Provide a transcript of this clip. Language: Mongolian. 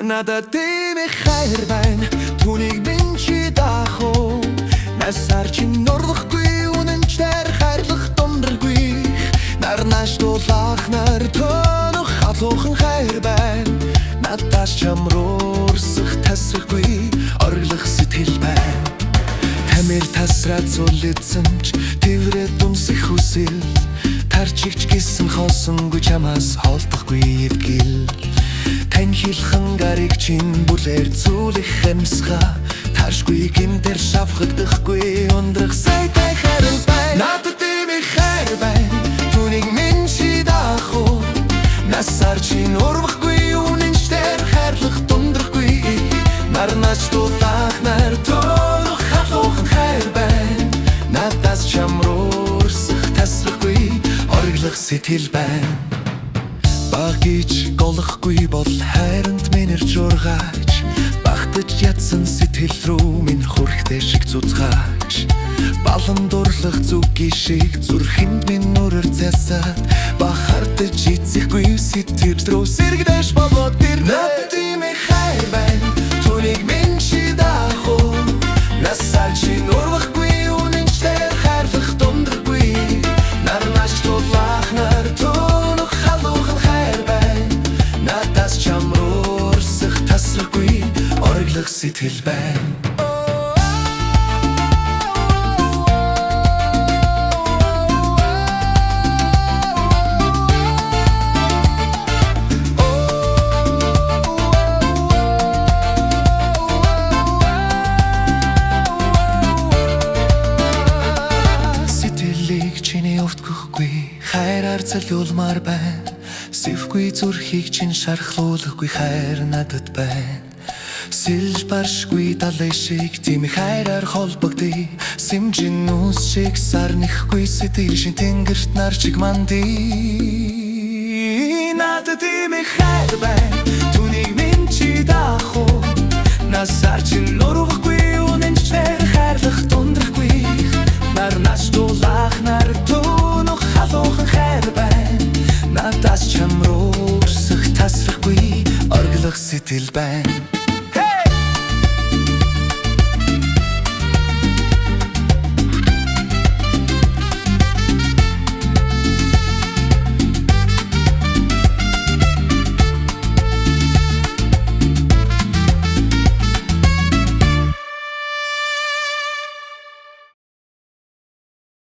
Надад дими хайр байна түүнийг минь чи даах насар чи нурлахгүй үнэнчээр хайрлах тундраггүй нарнаш дулаах нар тонох халуухан хайр байна надаас чамруурсах тасрахгүй орлох сэтгэл байна тамир тасраад зүлэдсэн ч тэврээд дүнсэх хүсэл тарчигч гисэн хоосонгүй чамаас холдохгүй эвгэл тань хилхэн гариг чин бүлээр зүлэх амсга таршгүй гинтэр шавхагдахгүй ундрах сайтай хайр байна надад дими хайр байна түүнийг минь чи даах насар чи нурвахгүй үнэнчээр хайрлах тундрахгүй нарнаш дулаах нар тонох халуухан хайр байна надаас чамруурсах тасрахгүй ориглох сэтгэл байна Багич голохгүй бол хайранд минэр жургаач Багтаж ядсан сэтгэл рүү минь хүрхтэй шиг цуцгаач Балан дурлах зүгий шиг зүрхэнд минь нүрэр цасаад Бахардаж эцэхгүй сэтгэл рүү сэргдэш болоод тэр Надад дими хайр байна түүнийг минь чи даах насар чи нурвахгүй үнэнчээр хайрлах тундраггүй нарнаш дулаах нар тонох халуухан хайр байна надаас чамруурсах тасрахгүй ориглох сэтгэл байна хайраар цэлүүлмаар байна Сэвгүй зүрхийг чин шархлуулахгүй хайр надад байна Сэлж баршгүй далай шиг тийм хайраар холбогдъё Сэмжин нүс шиг сарнихгүй сэтгэл шин тэнгэрт нар чиг мандъё Надад дими хайр байна түүнийг минь чи даах насар чи нурвахгүй үнэнчээр хайрлах тундрахгүй нарнаш дулаах нар тонох халуухан хайр байна надаас чамруурсах тасрахгүй ориглох сэтгэл байна